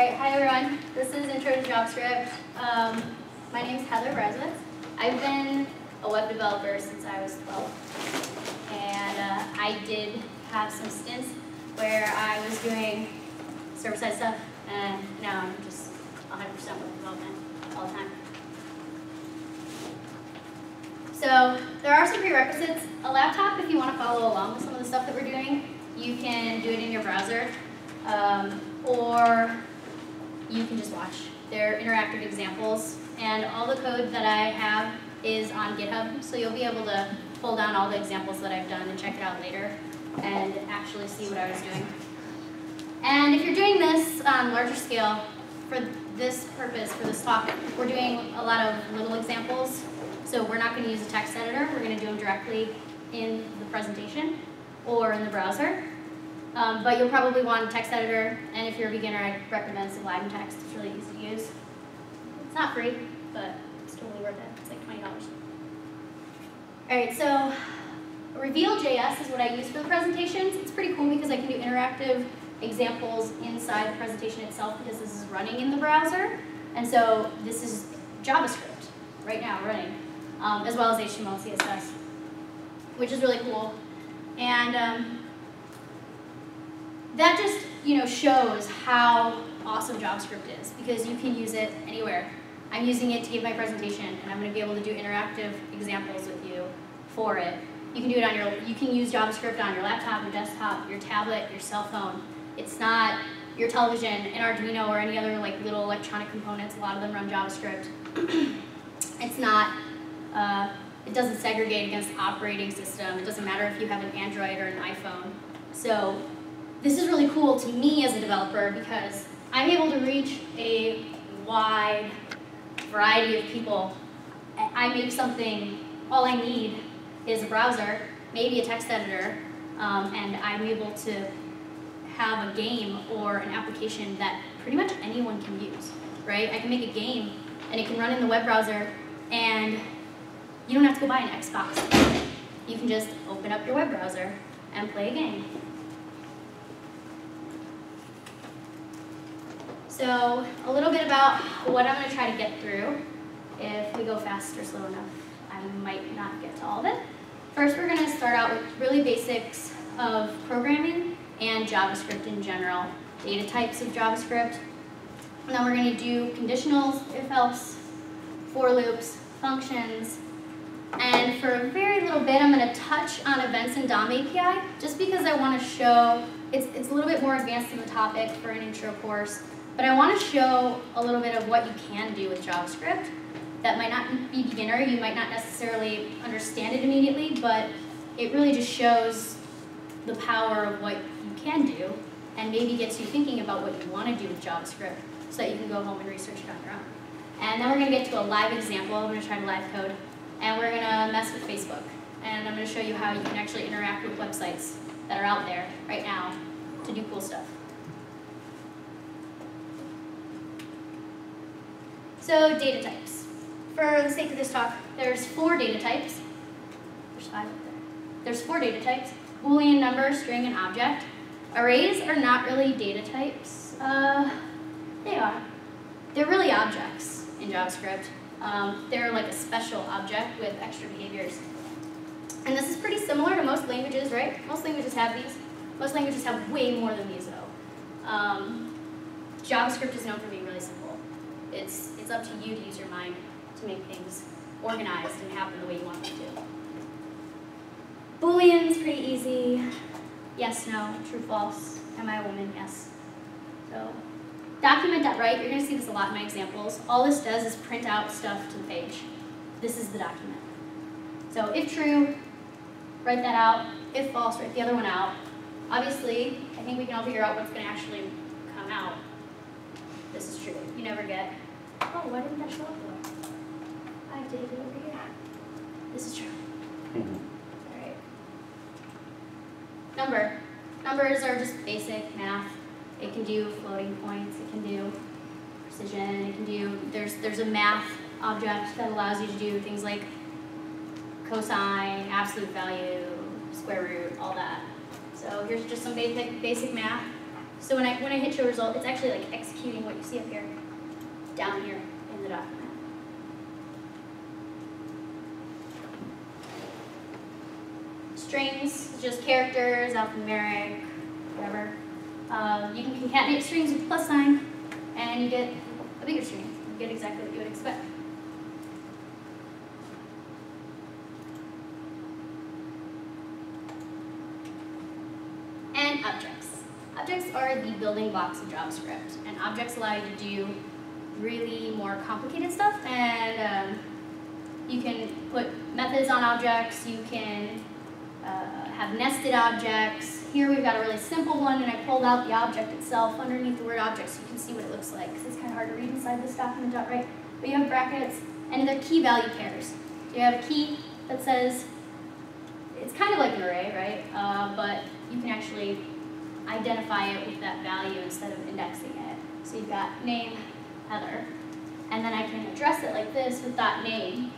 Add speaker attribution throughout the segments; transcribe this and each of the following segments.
Speaker 1: Alright, hi everyone. This is Intro to JavaScript. My name is Brysiewicz. I've been a web developer since I was 12. And I did have some stints where I was doing server-side stuff, and now I'm just 100% web development all the time. So there are some prerequisites. A laptop, if you want to follow along with some of the stuff that we're doing, you can do it in your browser, or you can just watch. They're interactive examples, and all the code that I have is on GitHub, so you'll be able to pull down all the examples that I've done and check it out later and actually see what I was doing. And if you're doing this on larger scale, for this purpose, for this talk, we're doing a lot of little examples. So we're not going to use a text editor. We're going to do them directly in the presentation or in the browser. But you'll probably want a text editor, and if you're a beginner, I recommend Sublime Text. It's really easy to use. It's not free, but it's totally worth it. It's like $20. All right, so Reveal.js is what I use for the presentations. It's pretty cool because I can do interactive examples inside the presentation itself because this is running in the browser. And so this is JavaScript right now running, as well as HTML and CSS, which is really cool. And that just shows how awesome JavaScript is because you can use it anywhere. I'm using it to give my presentation, and I'm going to be able to do interactive examples with you for it. You can do it on you can use JavaScript on your laptop, your desktop, your tablet, your cell phone. It's not your television, an Arduino, or any other little electronic components. A lot of them run JavaScript. It's not. It doesn't segregate against the operating system. It doesn't matter if you have an Android or an iPhone. So this is really cool to me as a developer because I'm able to reach a wide variety of people. I make something, all I need is a browser, maybe a text editor, and I'm able to have a game or an application that pretty much anyone can use, right? I can make a game and it can run in the web browser, and you don't have to go buy an Xbox. You can just open up your web browser and play a game. So a little bit about what I'm going to try to get through. If we go fast or slow enough, I might not get to all of it. First, we're going to start out with really basics of programming and JavaScript in general, data types of JavaScript. And then we're going to do conditionals, if-else, for loops, functions. And for a very little bit, I'm going to touch on events and DOM API, just because I want to show, it's a little bit more advanced in the topic for an intro course. But I want to show a little bit of what you can do with JavaScript. That might not be beginner, you might not necessarily understand it immediately, but it really just shows the power of what you can do and maybe gets you thinking about what you want to do with JavaScript so that you can go home and research it on your own. And then we're going to get to a live example. I'm going to try to live code, and we're going to mess with Facebook. And I'm going to show you how you can actually interact with websites that are out there right now to do cool stuff. So data types. For the sake of this talk, there's 4 data types. There's 5 up there. There's 4 data types: Boolean, number, string, and object. Arrays are not really data types. They are. They're really objects in JavaScript. They're like a special object with extra behaviors. And this is pretty similar to most languages, right? Most languages have these. Most languages have way more than these, though. JavaScript is known for being really simple. It's up to you to use your mind to make things organized and happen the way you want them to. Boolean's pretty easy. Yes, no, true, false. Am I a woman? Yes. So document.write, you're going to see this a lot in my examples. All this does is print out stuff to the page. This is the document. So if true, write that out. If false, write the other one out. Obviously, I think we can all figure out what's going to actually come out. This is true. You never get, oh, why didn't that show up though? I did it over here. This is true. All right. Numbers are just basic math. It can do floating points. It can do precision. It can do, there's a math object that allows you to do things like cosine, absolute value, square root, all that. So here's just some basic math. So when I hit show result, it's actually like executing what you see up here, down here in the document. Strings, just characters, alphanumeric, whatever. You can concatenate strings with plus sign, and you get a bigger string. You get exactly what you would expect. And objects. Objects are the building blocks of JavaScript, and objects allow you to do really more complicated stuff, and you can put methods on objects, you can have nested objects. Here we've got a really simple one, and I pulled out the object itself underneath the word object so you can see what it looks like, because it's kind of hard to read inside this document, right? But you have brackets, and they're key value pairs. You have a key that says, it's kind of like an array, right? But you can actually identify it with that value instead of indexing it. So you've got name, Heather, and then I can address it like this with .name.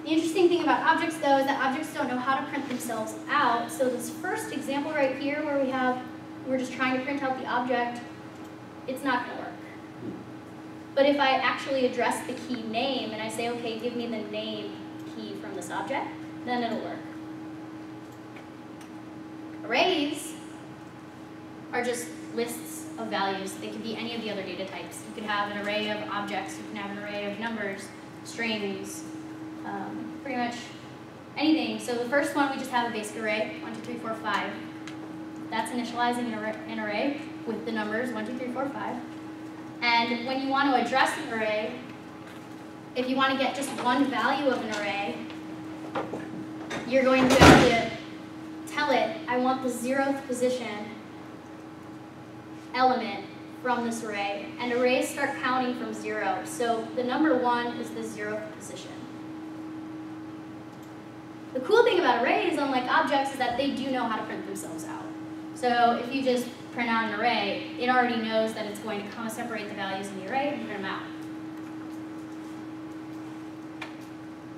Speaker 1: The interesting thing about objects, though, is that objects don't know how to print themselves out. So this first example right here, where we're just trying to print out the object, it's not going to work. But if I actually address the key name and I say, okay, give me the name key from this object, then it'll work. Arrays are just lists of values. They could be any of the other data types. You could have an array of objects, you can have an array of numbers, strings, pretty much anything. So the first one, we just have a basic array, 1, 2, 3, 4, 5. That's initializing an array with the numbers 1, 2, 3, 4, 5. And when you want to address an array, if you want to get just one value of an array, you're going to have to tell it, I want the 0th position element from this array. And arrays start counting from 0. So the number 1 is the 0th position. The cool thing about arrays, unlike objects, is that they do know how to print themselves out. So if you just print out an array, it already knows that it's going to separate the values in the array and print them out.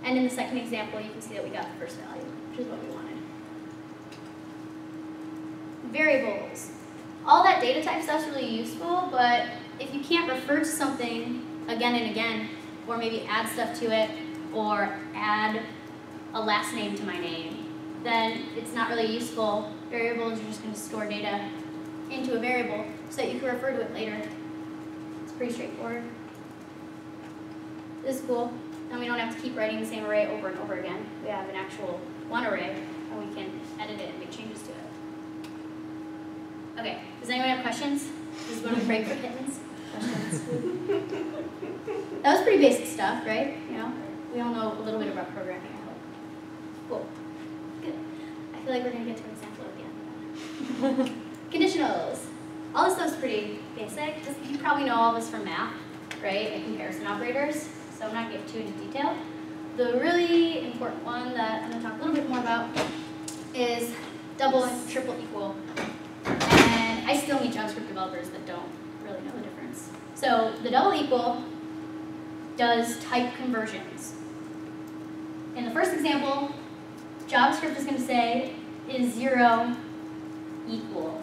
Speaker 1: And in the second example, you can see that we got the first value, which is what we wanted. Variables. All that data type stuff is really useful, but if you can't refer to something again and again, or maybe add stuff to it, or add a last name to my name, then it's not really useful. Variables are just going to store data into a variable so that you can refer to it later. It's pretty straightforward. This is cool. And we don't have to keep writing the same array over and over again. We have an actual one array, and we can edit it and make changes to it. Okay, does anyone have questions? This is when we break for kittens. Questions? That was pretty basic stuff, right? You know, we all know a little bit about programming, I hope. Cool. Good. I feel like we're going to get to an example again. Conditionals. All this stuff's pretty basic. You probably know all this from math, right? And comparison operators. So I'm not going to get too into detail. The really important one that I'm going to talk a little bit more about is double and triple equal. And I still meet JavaScript developers that don't really know the difference. So the double equal does type conversions. In the first example, JavaScript is going to say, is 0 equal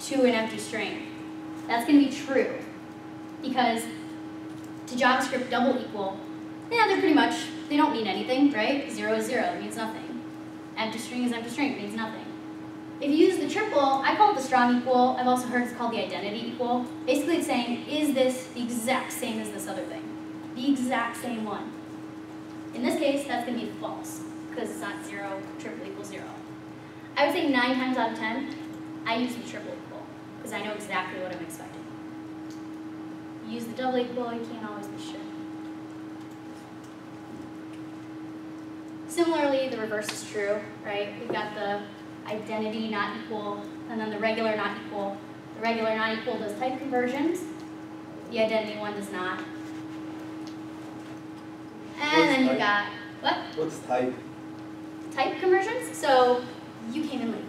Speaker 1: to an empty string? That's going to be true, because to JavaScript, double equal, yeah, they're pretty much, they don't mean anything, right? 0 is 0, it means nothing. Empty string is empty string, it means nothing. If you use the triple, I call it the strong equal. I've also heard it's called the identity equal. Basically it's saying, is this the exact same as this other thing? The exact same one. In this case, that's going to be false, because it's not 0, triple equals 0. I would say 9 times out of 10, I use the triple equal, because I know exactly what I'm expecting. You use the double equal, you can't always be sure. Similarly, the reverse is true, right? We've got the identity not equal, and then the regular not equal. The regular not equal does type conversions. The identity one does not. And then you've got, what?
Speaker 2: What's type?
Speaker 1: Type conversions? So you came in late.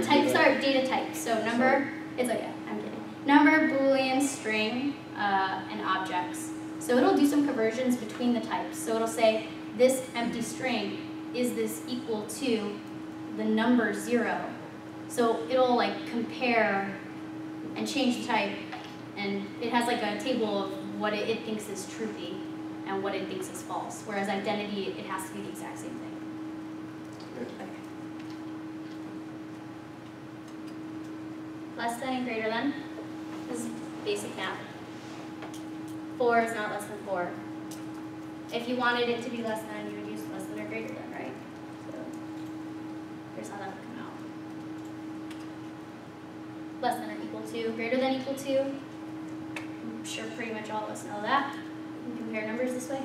Speaker 1: Types are data types. So number, it's okay, I'm kidding. Number, Boolean, string, and objects. So it'll do some conversions between the types. So it'll say, this empty string, is this equal to the number 0? So it'll like compare and change the type, and it has like a table of what it thinks is truthy and what it thinks is false. Whereas identity, it has to be the exact same thing. Okay. Less than and greater than. This is basic math. 4 is not less than 4. If you wanted it to be less than, you would use less than or greater than, right? So here's how that would come out. Less than or equal to, greater than equal to. I'm sure pretty much all of us know that. You can compare numbers this way.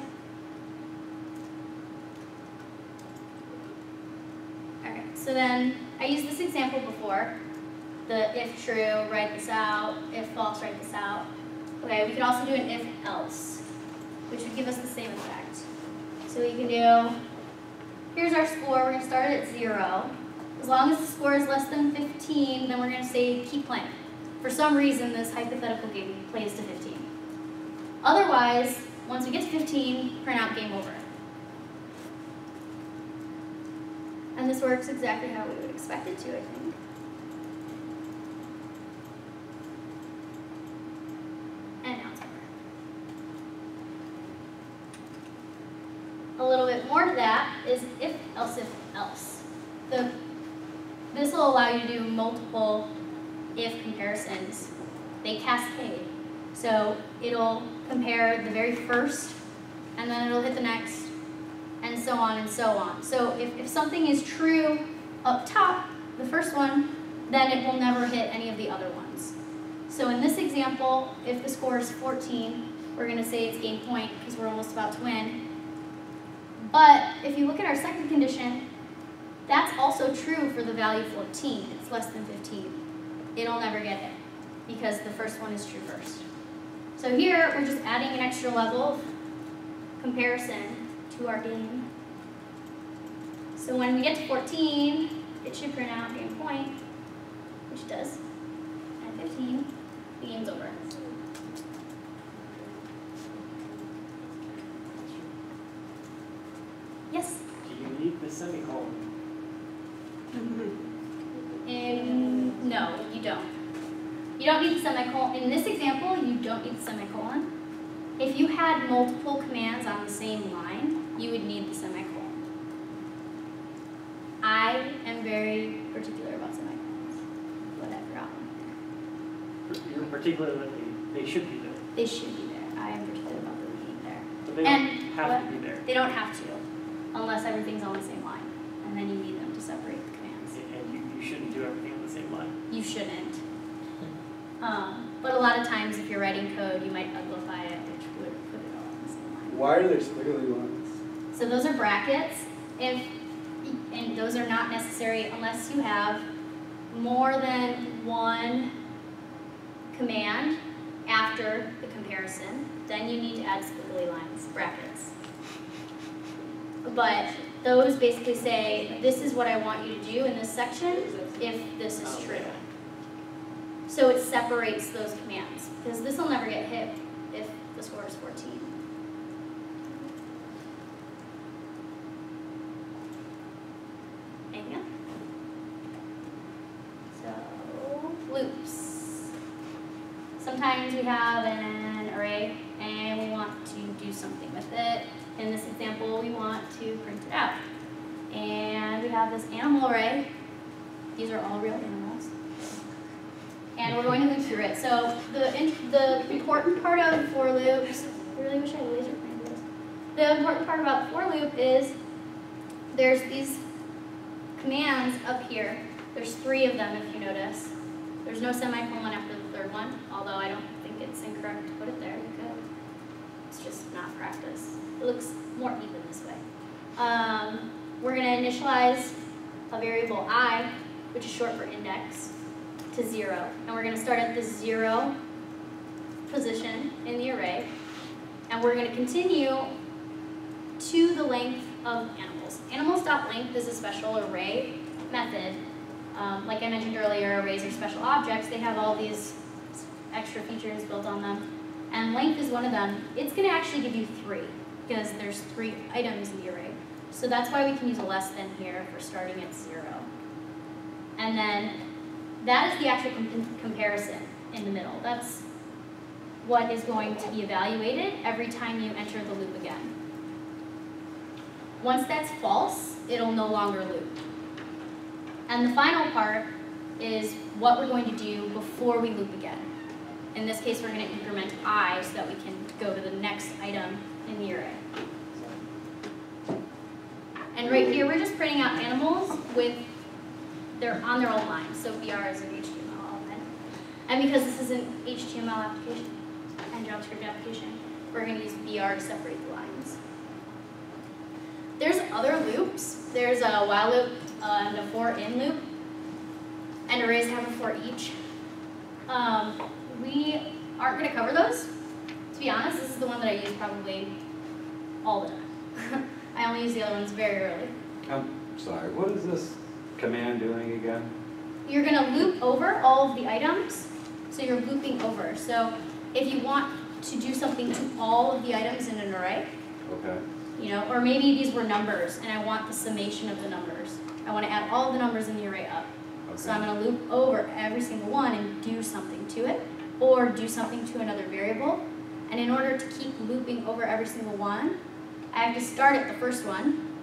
Speaker 1: Alright, so then I used this example before. The if true, write this out. If false, write this out. Okay, we could also do an if else, which would give us the same effect. So we can do, here's our score, we're going to start at 0. As long as the score is less than 15, then we're going to say keep playing. For some reason, this hypothetical game plays to 15. Otherwise, once we get to 15, print out game over. And this works exactly how we would expect it to, I think. And now it's over. A little bit more to that is if, else, if, else. This will allow you to do multiple if comparisons. They cascade. So it'll compare the very first, and then it'll hit the next, and so on and so on. So if something is true up top, the first one, then it will never hit any of the other ones. So in this example, if the score is 14, we're going to say it's game point because we're almost about to win. But if you look at our second condition, that's also true for the value 14. It's less than 15. It'll never get hit because the first one is true first. So here, we're just adding an extra level of comparison to our game. So when we get to 14, it should print out game point, which it does. At 15, the game's over. Yes?
Speaker 2: Do you need the semicolon?
Speaker 1: No, you don't. You don't need the semicolon. In this example, you don't need the semicolon. If you had multiple commands on the same line, you would need the semicolon. I am very particular about semicolons, but I forgot one.
Speaker 2: You're particular that they should be there.
Speaker 1: They should be there. I am particular about them being there.
Speaker 2: But they don't have to be there.
Speaker 1: They don't have to, unless everything's on the same line, and then you need them to separate the commands.
Speaker 2: And you shouldn't do everything on the same line.
Speaker 1: You shouldn't. But a lot of times, if you're writing code, you might uglify it, which would put it all on the same line.
Speaker 3: Why are there squiggly lines?
Speaker 1: So those are brackets, and those are not necessary unless you have more than one command after the comparison. Then you need to add squiggly lines, brackets. But those basically say, this is what I want you to do in this section if this is true. So it separates those commands, because this will never get hit if the score is 14. Anything else? So, loops. Sometimes we have an array, and we want to do something with it. In this example, we want to print it out. And we have this animal array. These are all real animals. And we're going to loop through it. So the important part of for loops, I really wish I had a laser pointer for this. The important part about the for loop is there's these commands up here. There's 3 of them if you notice. There's no semicolon after the third one, although I don't think it's incorrect to put it there. You could. It's just not practice. It looks more even this way. We're going to initialize a variable I, which is short for index, to 0. And we're going to start at the 0 position in the array. And we're going to continue to the length of animals. Animals.length is a special array method. Like I mentioned earlier, arrays are special objects. They have all these extra features built on them. And length is one of them. It's going to actually give you 3, because there's 3 items in the array. So that's why we can use a less than here for starting at 0. And then that is the actual comparison in the middle. That's what is going to be evaluated every time you enter the loop again. Once that's false, it'll no longer loop. And the final part is what we're going to do before we loop again. In this case, we're going to increment I so that we can go to the next item in the array. And right here, we're just printing out animals with on their own line. So BR is an HTML element. And because this is an HTML application and JavaScript application, we're going to use BR to separate the lines. There's other loops. There's a while loop and a for in loop. And arrays have a for each. We aren't going to cover those. To be honest, this is the one that I use probably all the time. I only use the other ones very early.
Speaker 3: I'm sorry, what is this command doing again?
Speaker 1: You're going to loop over all of the items, so you're looping over. So if you want to do something to all of the items in an array,
Speaker 3: okay.
Speaker 1: You know, or maybe these were numbers, and I want the summation of the numbers. I want to add all of the numbers in the array up.
Speaker 3: Okay.
Speaker 1: So I'm going to loop over every single one and do something to it, or do something to another variable. And in order to keep looping over every single one, I have to start at the first one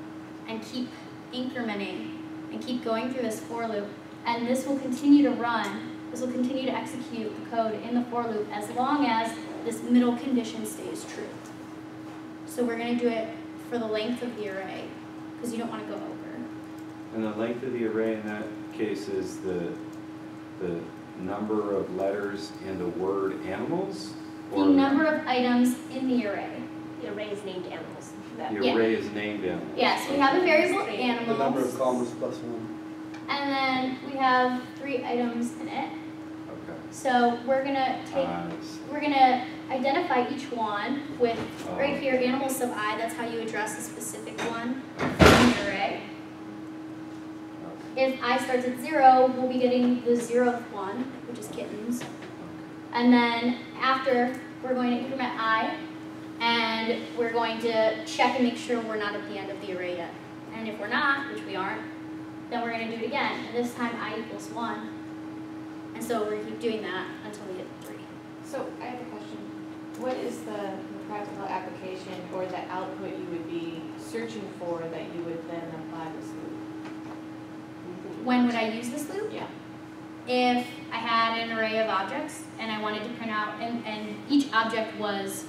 Speaker 1: and keep incrementing and keep going through this for loop. And this will continue to run. This will continue to execute the code in the for loop as long as this middle condition stays true. So we're going to do it for the length of the array because you don't want to go over.
Speaker 3: And the length of the array in that case is the number of letters in the word animals?
Speaker 1: The number of items in the array.
Speaker 4: The array is named animals.
Speaker 3: The array is named animals.
Speaker 1: Yes, we have a variable animals.
Speaker 5: The number of columns plus 1.
Speaker 1: And then we have 3 items in it.
Speaker 3: Okay.
Speaker 1: So we're gonna identify each one with right here, animals sub I. That's how you address a specific one in the array. If I starts at 0, we'll be getting the 0th one, which is kittens. And then after, we're going to increment I, and we're going to check and make sure we're not at the end of the array yet. And if we're not, which we aren't, then we're going to do it again. And this time I equals 1. And so we're going to keep doing that until we hit 3.
Speaker 4: So I have a question. What is the practical application or the output you would be searching for that you would then apply this loop?
Speaker 1: When would I use this loop?
Speaker 4: Yeah.
Speaker 1: If I had an array of objects and I wanted to print out, and each object was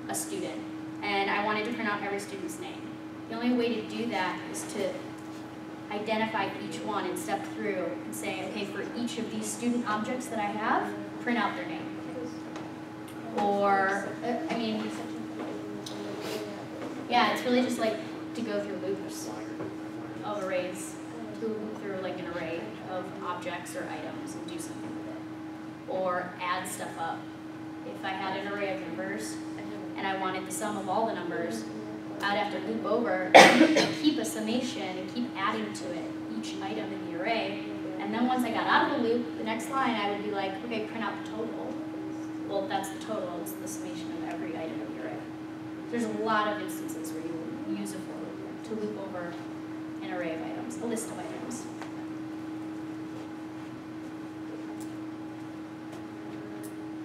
Speaker 1: a student, and I wanted to print out every student's name. The only way to do that is to identify each one and step through and say, okay, for each of these student objects that I have, print out their name. Or, I mean, yeah, it's really just like to go through loops of arrays, to loop through like an array of objects or items and do something with it. Or add stuff up. If I had an array of numbers and I wanted the sum of all the numbers, I'd have to loop over and keep a summation and keep adding to it each item in the array. And then once I got out of the loop, the next line I would be like, okay, print out the total. Well, that's the total, it's the summation of every item in the array. There's a lot of instances where you will use a for loop to loop over an array of items, a list of items.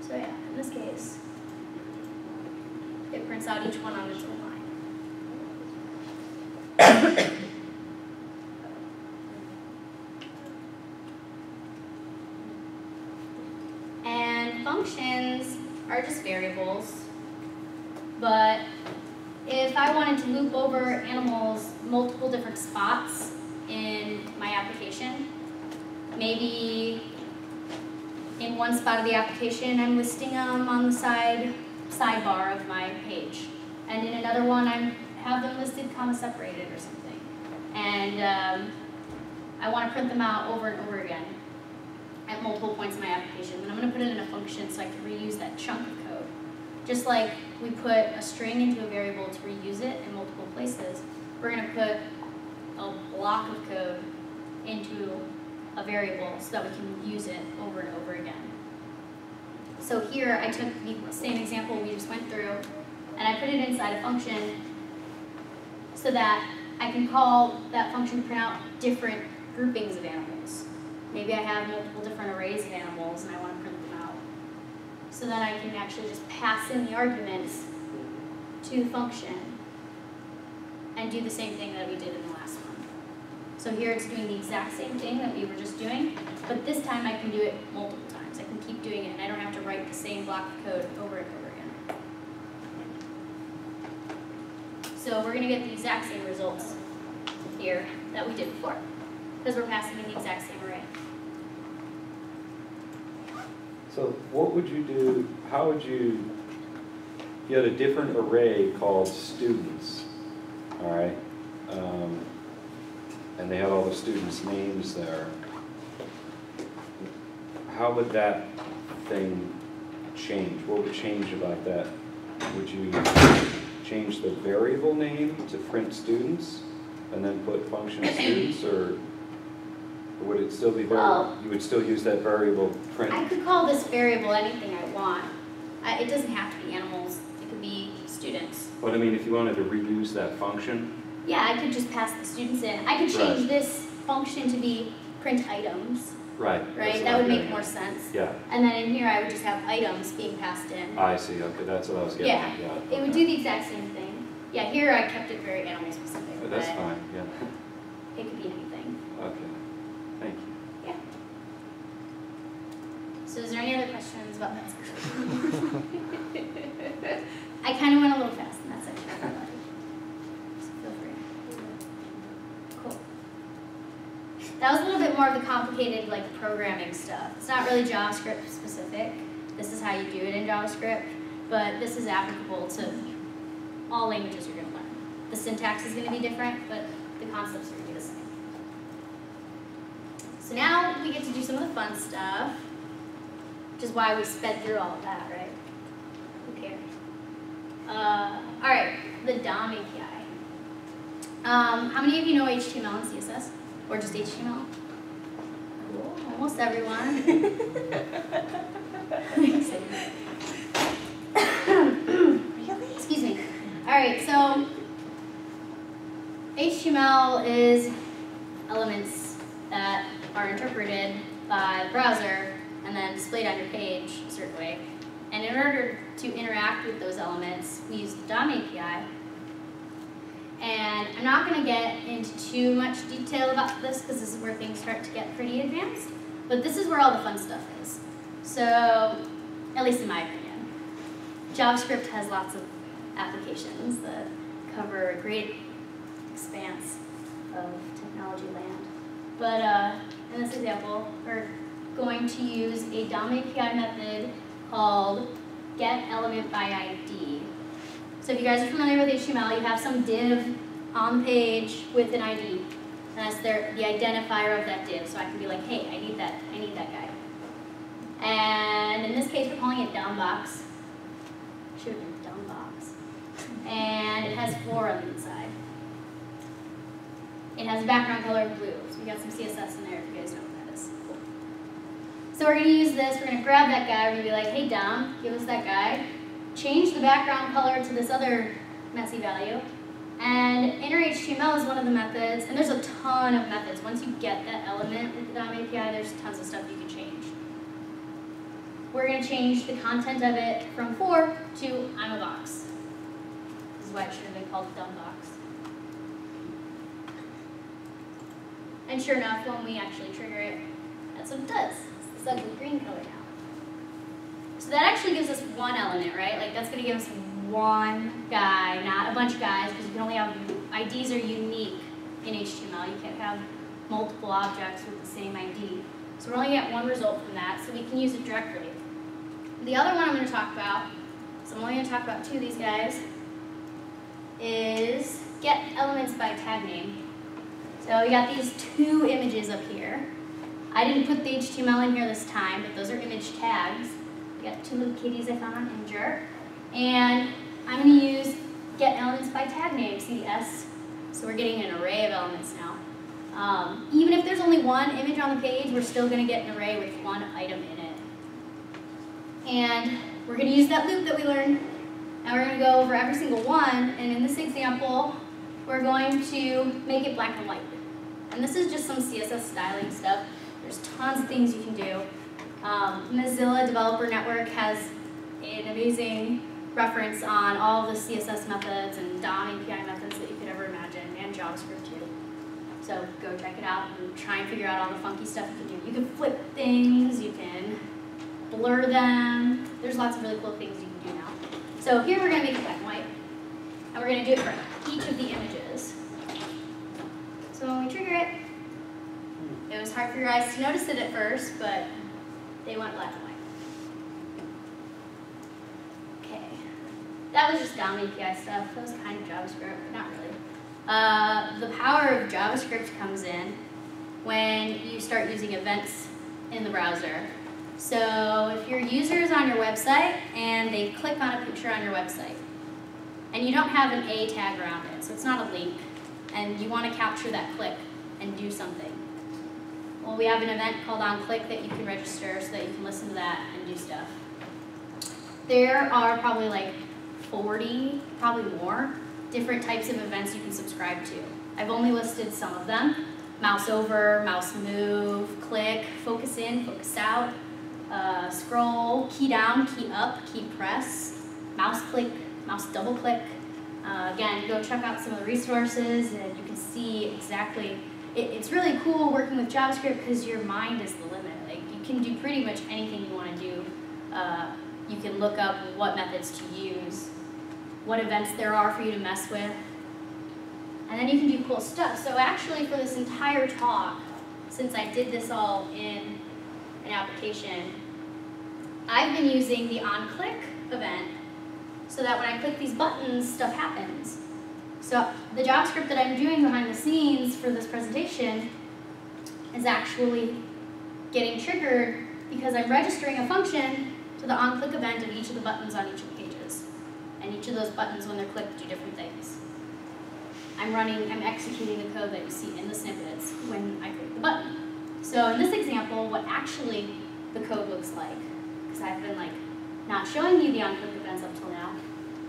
Speaker 1: So yeah, in this case, it prints out each one on its own line. And functions are just variables, but if I wanted to loop over animals multiple different spots in my application, maybe in one spot of the application I'm listing them on the sidebar of my page, and in another one I have them listed comma separated or something, and I want to print them out over and over again at multiple points in my application, then I'm going to put it in a function so I can reuse that chunk of code. Just like we put a string into a variable to reuse it in multiple places, we're going to put a block of code into a variable so that we can use it over and over again. So here I took the same example we just went through and I put it inside a function so that I can call that function to print out different groupings of animals. Maybe I have multiple different arrays of animals and I want to print them out. So then I can actually just pass in the arguments to the function and do the same thing that we did in the last one. So here it's doing the exact same thing that we were just doing, but this time I can do it multiple times. I can keep doing it and I don't have to write the same block of code over and over again. So we're going to get the exact same results here that we did before, because we're passing in the exact same array.
Speaker 3: So what would you do, how would you had a different array called students, all right? And they had all the students' names there. How would that thing change? What would change about that? Would you change the variable name to print students and then put function students, or would it still be
Speaker 1: Well,
Speaker 3: you would still use that variable print?
Speaker 1: I could call this variable anything I want. It doesn't have to be animals. It could be students.
Speaker 3: But I mean, if you wanted to reuse that function,
Speaker 1: Yeah, I could just pass the students in. I could change
Speaker 3: Right.
Speaker 1: this function to be print items,
Speaker 3: right?
Speaker 1: right?
Speaker 3: that's
Speaker 1: That
Speaker 3: what
Speaker 1: would
Speaker 3: I'm
Speaker 1: make
Speaker 3: getting
Speaker 1: more
Speaker 3: at.
Speaker 1: sense.
Speaker 3: Yeah,
Speaker 1: And then in here, I would just have items being passed in.
Speaker 3: I see. Okay, that's what I was getting
Speaker 1: Yeah,
Speaker 3: at. Yeah,
Speaker 1: it would
Speaker 3: okay.
Speaker 1: do the exact same thing. Yeah, here I kept it very animal specific,
Speaker 3: Oh,
Speaker 1: but
Speaker 3: that's fine. Yeah.
Speaker 1: it could be anything.
Speaker 3: Okay. Thank you.
Speaker 1: Yeah. So is there any other questions about that section? I kind of went a little fast in that section, everybody. So feel free. Cool. That was a little bit more of the complicated, like, programming stuff. It's not really JavaScript specific. This is how you do it in JavaScript, but this is applicable to all languages you're going to learn. The syntax is going to be different, but the concepts are going to be the same. So now we get to do some of the fun stuff, which is why we sped through all of that, right? Who cares? All right, the DOM API. How many of you know HTML and CSS? Or just HTML? Cool, almost everyone. Excuse me. All right, so HTML is elements that are interpreted by the browser and then displayed on your page a certain way. And in order to interact with those elements, we use the DOM API. And I'm not going to get into too much detail about this because this is where things start to get pretty advanced. But this is where all the fun stuff is. So, at least in my opinion. JavaScript has lots of applications that cover a great expanse of technology land. But in this example, we're going to use a DOM API method called getElementById. So if you guys are familiar with HTML, you have some div on the page with an ID. And that's the identifier of that div. So I can be like, hey, I need that guy. And in this case, we're calling it DOMBox. Should have been DOMBox. And it has 4 on the inside. It has a background color of blue. So we got some CSS in there if you guys know what that is. Cool. So we're going to use this. We're going to grab that guy. We're going to be like, hey, DOM, give us that guy. Change the background color to this other messy value. And inner HTML is one of the methods. And there's a ton of methods. Once you get that element with the DOM API, there's tons of stuff you can change. We're going to change the content of it from 4 to I'm a box. This is why it should have been called DOMBox. And sure enough, when we actually trigger it, that's what it does. It's this ugly green color now. So that actually gives us one element, right? Like that's going to give us one guy, not a bunch of guys, because you can only have, IDs are unique in HTML. You can't have multiple objects with the same ID. So we're only going to get one result from that, so we can use it directly. The other one I'm going to talk about, so I'm only going to talk about 2 of these guys, is getElementsByTagName. So we got these 2 images up here. I didn't put the HTML in here this time, but those are image tags. We got 2 little kitties I found on Imgur. And I'm going to use getElementsByTagName, see the S? So we're getting an array of elements now. Even if there's only one image on the page, we're still going to get an array with one item in it. And we're going to use that loop that we learned, and we're going to go over every single one. And in this example, we're going to make it black and white. And this is just some CSS styling stuff. There's tons of things you can do. Mozilla Developer Network has an amazing reference on all the CSS methods and DOM API methods that you could ever imagine, and JavaScript too. So go check it out and try and figure out all the funky stuff you can do. You can flip things, you can blur them. There's lots of really cool things you can do now. So here we're going to make it black and white, and we're going to do it for each of the images. So when we trigger it, it was hard for your eyes to notice it at first, but they went black and white. Okay, that was just DOM API stuff. That was kind of JavaScript, but not really. The power of JavaScript comes in when you start using events in the browser. So if your user is on your website and they click on a picture on your website, and you don't have an A tag around it, so it's not a link, and you want to capture that click and do something. Well, we have an event called onClick that you can register so that you can listen to that and do stuff. There are probably like 40, probably more, different types of events you can subscribe to. I've only listed some of them. Mouse over, mouse move, click, focus in, focus out, scroll, key down, key up, key press, mouse click, mouse double click. Again, go check out some of the resources and you can see exactly. It's really cool working with JavaScript because your mind is the limit. Like, you can do pretty much anything you want to do. You can look up what methods to use, what events there are for you to mess with, and then you can do cool stuff. So actually for this entire talk, since I did this all in an application, I've been using the onClick event so that when I click these buttons, stuff happens. So the JavaScript that I'm doing behind the scenes for this presentation is actually getting triggered because I'm registering a function to the onClick event of each of the buttons on each of the pages. And each of those buttons, when they're clicked, do different things. I'm executing the code that you see in the snippets when I click the button. So in this example, what actually the code looks like, because I've been like not showing you the onClick events up till now,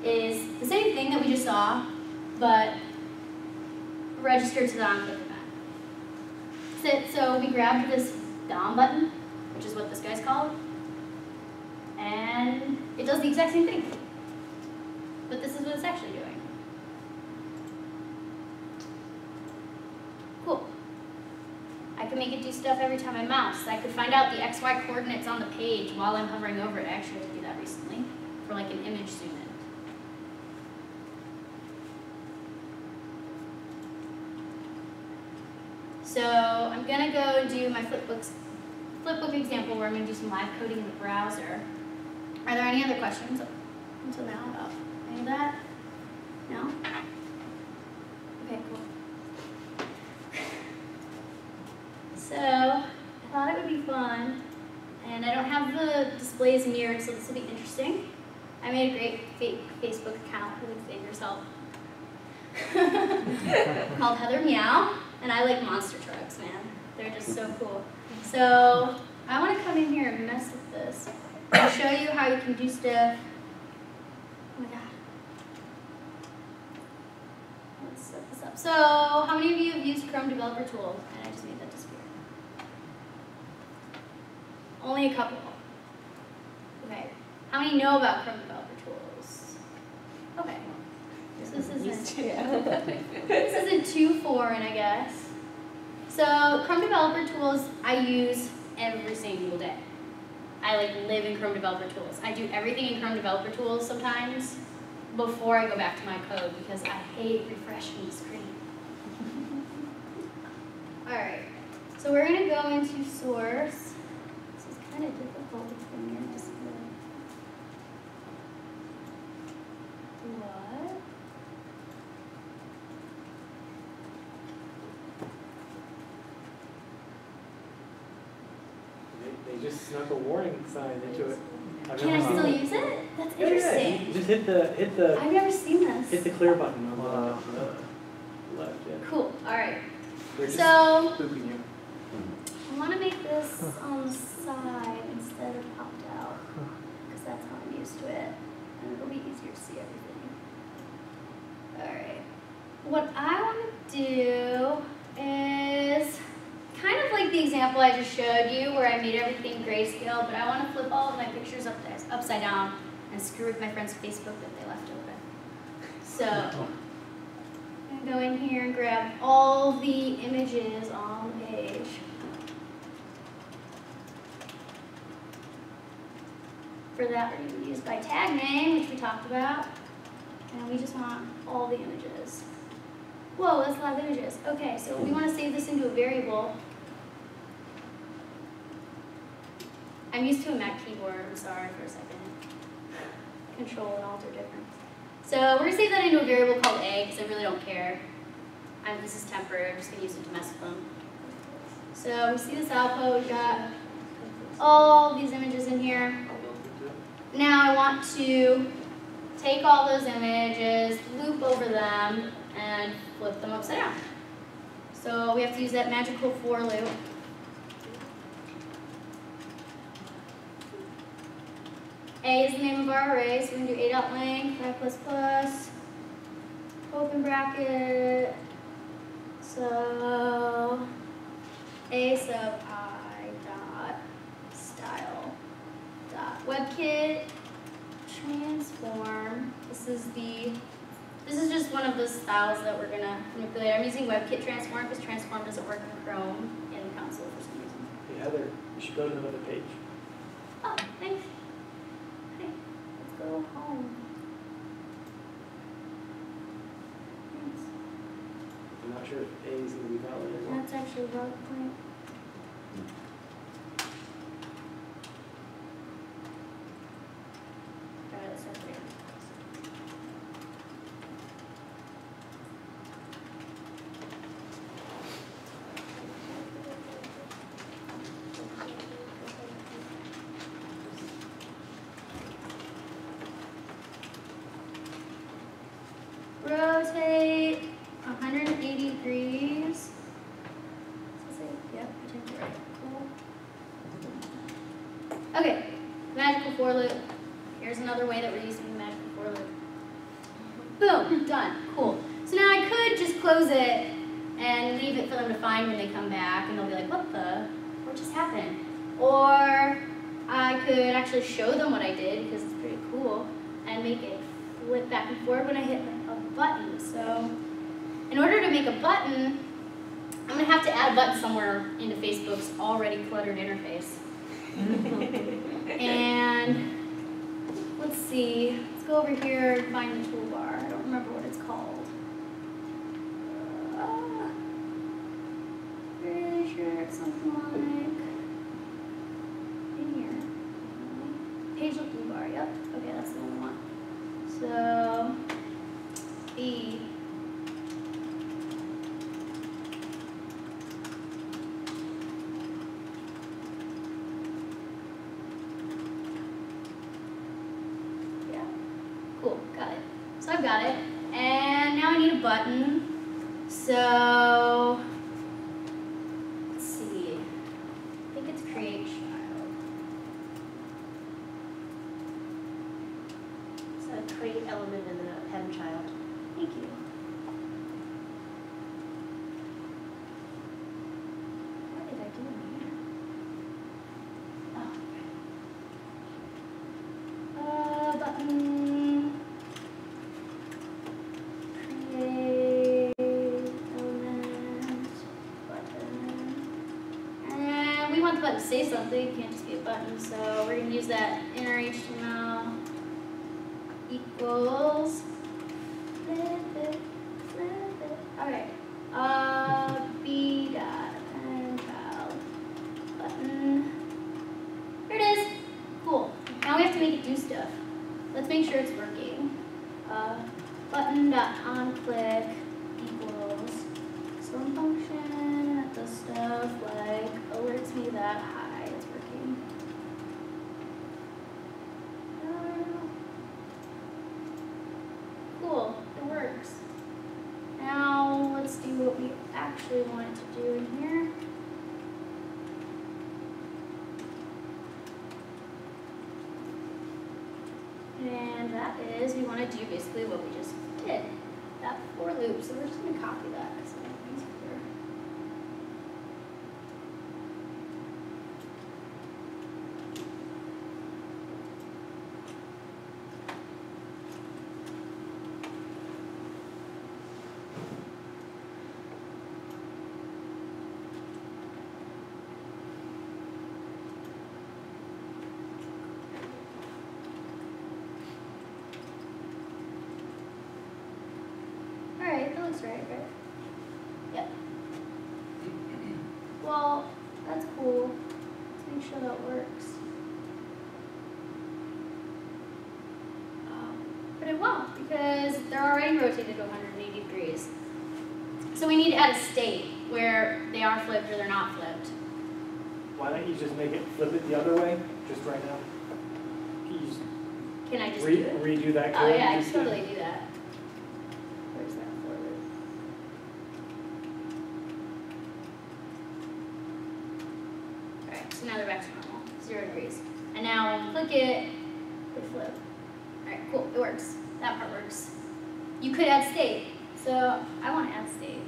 Speaker 1: is the same thing that we just saw, but registered to the onClick event. So we grabbed this DOM button, which is what this guy's called, and it does the exact same thing. But this is what it's actually doing. Cool. I can make it do stuff every time I mouse. I could find out the XY coordinates on the page while I'm hovering over it. I actually had to do that recently for like an image zoom in. So I'm going to go and do my flipbook example where I'm going to do some live coding in the browser. Are there any other questions until now about any of that? No? Okay, cool. So I thought it would be fun, and I don't have the displays mirrored, so this will be interesting. I made a great fake Facebook account, really fake yourself, called Heather Meow. And I like monster trucks, man. They're just so cool. So I want to come in here and mess with this. I'll show you how you can do stuff. Oh my god. Let's set this up. So how many of you have used Chrome Developer Tools? And I just made that disappear. Only a couple. Okay. How many know about Chrome Developer Tools? Okay. So this isn't too foreign, I guess. So Chrome Developer Tools I use every single day. I live in Chrome Developer Tools. I do everything in Chrome Developer Tools sometimes before I go back to my code because I hate refreshing the screen. Alright, so we're going to go into source. This is kind of difficult for me to display. What?
Speaker 2: They just snuck a warning sign into it.
Speaker 1: Can I still use it? That's interesting.
Speaker 2: Yeah, just hit the
Speaker 1: I've never seen this.
Speaker 2: hit the clear button on the left. Yeah.
Speaker 1: Cool. All right.
Speaker 2: They're just
Speaker 1: So
Speaker 2: spooping you.
Speaker 1: I want to make this on the side instead of popped out because that's how I'm used to it, and it'll be easier to see everything. All right. What I want to do is kind of like the the example I just showed you where I made everything grayscale, but I want to flip all of my pictures upside down and screw with my friend's Facebook that they left open. So I'm going to go in here and grab all the images on the page. For that, we're going to use by tag name, which we talked about. And we just want all the images. Whoa, that's a lot of images. Okay, so we want to save this into a variable. I'm used to a Mac keyboard. I'm sorry for a second. Control and Alt are different. So we're going to save that into a variable called A, because I really don't care. This is temporary. I'm just going to use it to mess with them. So we see this output. We've got all these images in here. Now I want to take all those images, loop over them, and flip them upside down. So we have to use that magical for loop. A is the name of our array, so we're going to do a.length, 5++, open bracket, so a sub I dot style dot WebKit transform. This is just one of the styles that we're gonna manipulate. I'm using WebKit transform because transform doesn't work in Chrome in console for some reason.
Speaker 2: Hey Heather, you should go to another page.
Speaker 1: Oh, thanks. Hey, let's go home. Thanks.
Speaker 2: I'm not sure if A is going to be valid or not.
Speaker 1: That's actually a valid point. Alright, let's start there. Rotate 180 degrees. Yep, pretend right. Cool. Okay, magical for loop. Here's another way that we're using the magical for loop. Boom, done. Cool. So now I could just close it and leave it for them to find when they come back, and they'll be like, what just happened? Or I could actually show them what I did, because it's pretty cool, and make it flip back and forth when I hit a button. So in order to make a button, I'm going to have to add a button somewhere into Facebook's already cluttered interface. And let's see, let's go over here and find the toolbar. I don't remember what it's called. Pretty sure it's something like in here. Page toolbar, yep. Okay, that's the one we want. So, B. Yeah, cool, got it. So I've got it, and now I need a button. So, let's see, I think it's create child.
Speaker 6: So create element and then a pen child.
Speaker 1: Thank you. What did I do in here? Oh, button. Create element. Button. And we want the button to say something. It can't just be a button. So we're going to use that inner HTML equals. Flip it. Okay. B dot and child button. Here it is. Cool. Now we have to make it do stuff. Let's make sure it's working. Button dot on click equals some function that does stuff like alerts me that hi, it's working. Cool, it works. Now let's do what we actually want it to do in here. And that is, we want to do basically what we just did, that for loop. So we're just going to copy that because it's easier. looks right? Yep. Well, that's cool. Let's make sure that works. But it won't because they're already rotated to 180 degrees. So we need to add a state where they are flipped or they're not flipped.
Speaker 2: Why don't you just make it flip it the other way, just right now? Can you just
Speaker 1: Can I just do it?
Speaker 2: redo that code?
Speaker 1: Oh yeah, I
Speaker 2: Just
Speaker 1: can totally do that. Where's that forward? Alright, so now they're back to normal, 0 degrees. And now when we click it, they flip. Alright, cool, it works. That part works. You could add state. So I want to add state.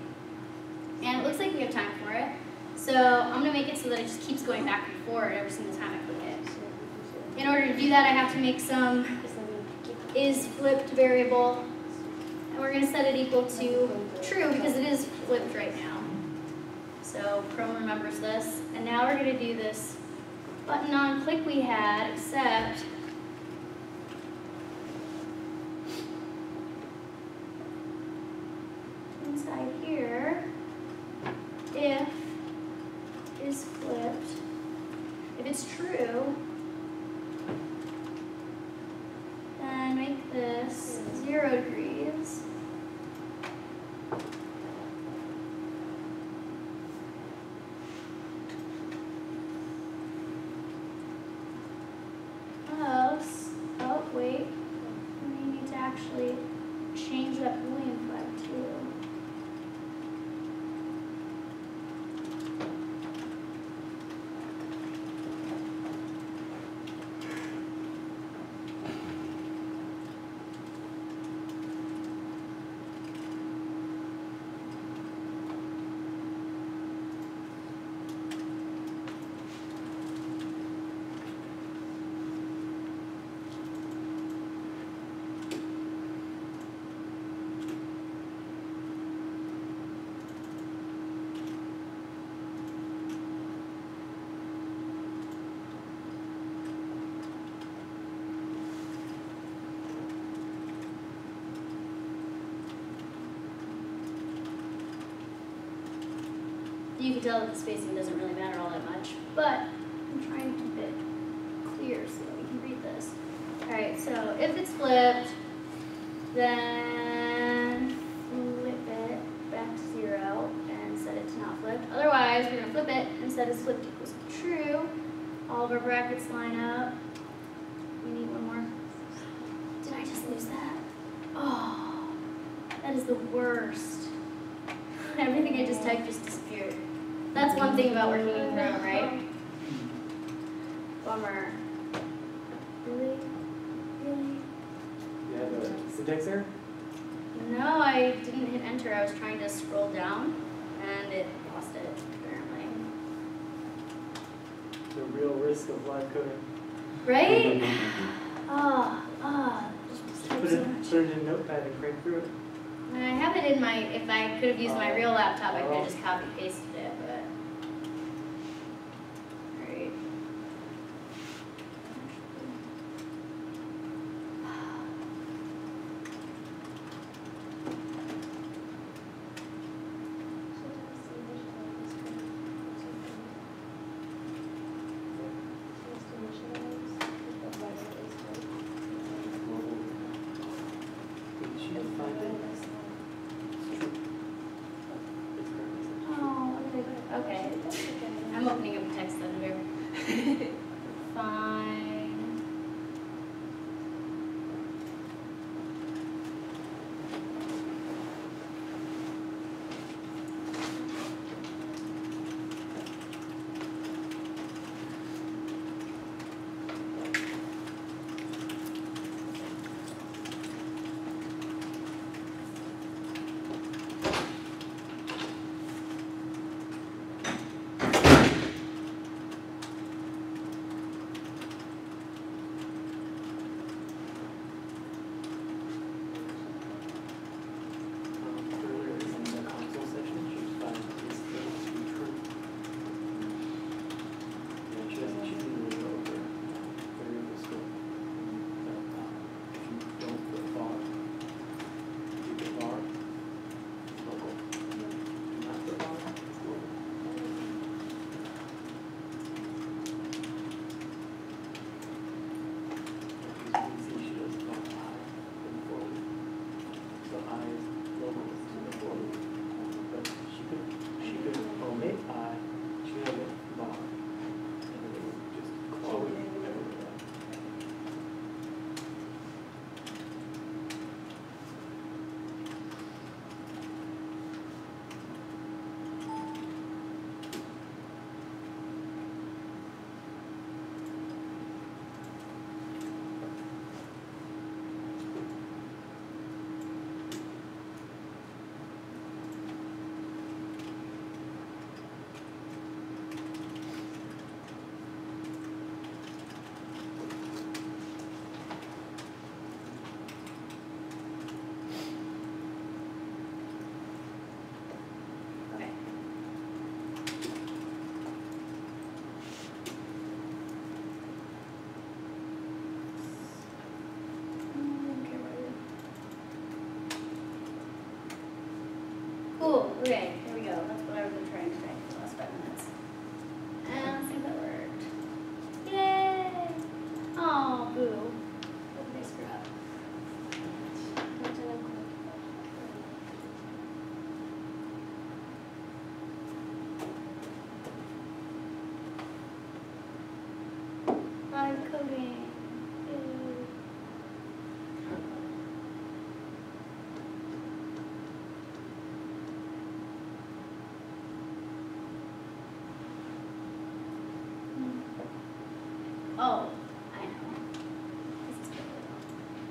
Speaker 1: And it looks like we have time for it. So I'm going to make it so that it just keeps going back and forward every single time I click it. In order to do that, I have to make some is flipped variable. And we're going to set it equal to true because it is flipped right now. So Chrome remembers this. And now we're going to do this button on click we had, except inside here, if is flipped, if it's true, then make this 0 degrees. Else, oh wait, we need to actually change that Boolean flag too. You can tell that the spacing doesn't really matter all that much, but I'm trying to keep it clear so that we can read this. Alright, so if it's flipped, then flip it back to 0 and set it to not flipped. Otherwise, we're going to flip it and set is flipped equals true. All of our brackets line up. We need one more. Did I just lose that? Oh, that is the worst. Everything I just typed just disappeared. That's one thing about working in Chrome, right? Bummer. Really? Really?
Speaker 2: Yeah, the syntax error?
Speaker 1: No, I didn't hit enter. I was trying to scroll down, and it lost it, apparently.
Speaker 2: The real risk of live coding.
Speaker 1: Right? Just
Speaker 2: Put
Speaker 1: so
Speaker 2: it,
Speaker 1: much.
Speaker 2: put it in Notepad and crank through it.
Speaker 1: I have it in my, if I could have used my real laptop, I could have just copy pasted it, but. Great.
Speaker 2: Did you find it?
Speaker 1: Oh, okay. I'm opening up a text editor. Fine. Cool. Okay, here we go. That's what I've been trying to say for the last 5 minutes. And let's see if that worked. Yay! Oh, boo. What did I screw up? Live coding. Yay. Oh, I know. This is totally wrong.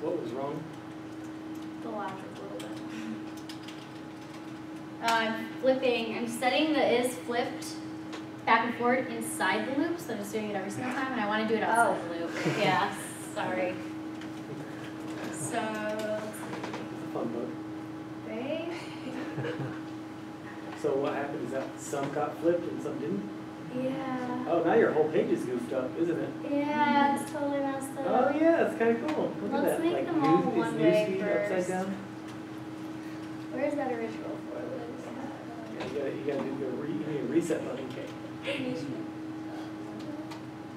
Speaker 2: What was wrong?
Speaker 1: The logic a little bit. I'm setting the is flipped back and forth inside the loop, so I'm just doing it every single time, and I want to do it outside the loop. Yeah, sorry. So,
Speaker 2: Fun book.
Speaker 1: right?
Speaker 2: So what happened is that some got flipped and some didn't?
Speaker 1: Yeah.
Speaker 2: Oh, now your whole page is goofed up, isn't it?
Speaker 1: Yeah, it's totally messed up.
Speaker 2: Oh yeah, it's kind of cool. Look
Speaker 1: Let's
Speaker 2: at that.
Speaker 1: make
Speaker 2: Like
Speaker 1: them all
Speaker 2: news,
Speaker 1: one
Speaker 2: is
Speaker 1: way
Speaker 2: newsfeed
Speaker 1: first.
Speaker 2: upside down?
Speaker 1: Where's that original for Liz?
Speaker 2: Yeah, you gotta do you need a reset button. Okay.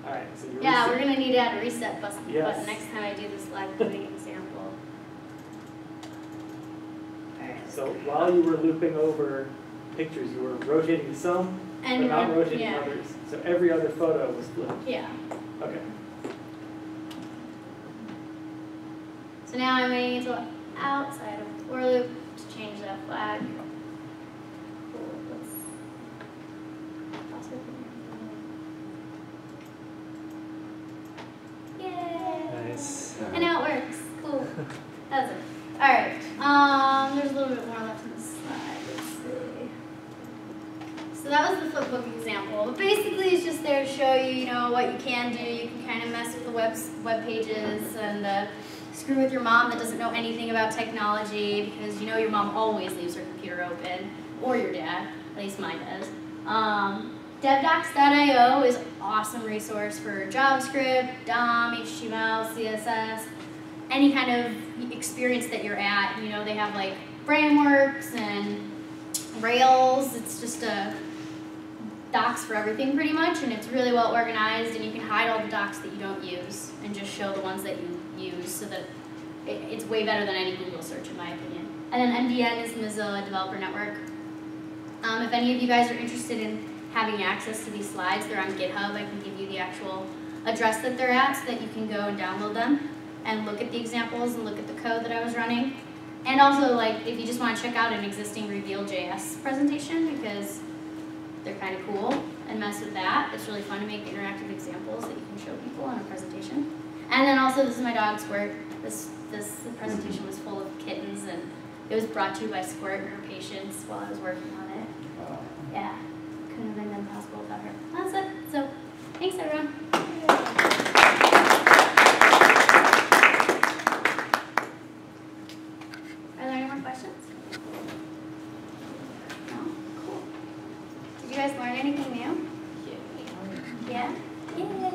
Speaker 2: All right, so you're
Speaker 1: Yeah, we're gonna need to add a reset button
Speaker 2: Yes.
Speaker 1: next time I do this live coding example. Alright.
Speaker 2: So while you were looping over pictures, you were rotating some,
Speaker 1: And
Speaker 2: but not
Speaker 1: we're-
Speaker 2: rotating
Speaker 1: yeah.
Speaker 2: others. So every other photo was flipped.
Speaker 1: Yeah.
Speaker 2: Okay.
Speaker 1: So now I'm waiting until outside of the for loop to change that flag. Cool. Let's toss it in here. Yay!
Speaker 5: Nice.
Speaker 1: And now it works. Cool. That's it. All right. There's a little bit more left in the slide. Let's see. So that was the flipbook example. But basically, it's just there to show you, what you can do. You can kind of mess with the web pages and screw with your mom that doesn't know anything about technology, because your mom always leaves her computer open, or your dad. At least mine does. DevDocs.io is an awesome resource for JavaScript, DOM, HTML, CSS, any kind of experience that you're at. They have like frameworks and Rails. It's just a docs for everything pretty much, and it's really well organized, and you can hide all the docs that you don't use and just show the ones that you use, so that it's way better than any Google search in my opinion. And then MDN is the Mozilla Developer Network. If any of you guys are interested in having access to these slides, they're on GitHub. I can give you the actual address that they're at so that you can go and download them and look at the examples and look at the code that I was running. And also, if you just want to check out an existing Reveal.js presentation, because they're kind of cool, and mess with that. It's really fun to make interactive examples that you can show people on a presentation. And then also, this is my dog Squirt. This presentation was full of kittens, and it was brought to you by Squirt and her patients while I was working on it. Yeah, couldn't have been possible without her. That's it. So, thanks everyone. Are there any more questions? No? Cool. Did you guys learn anything new? Yeah? Yay!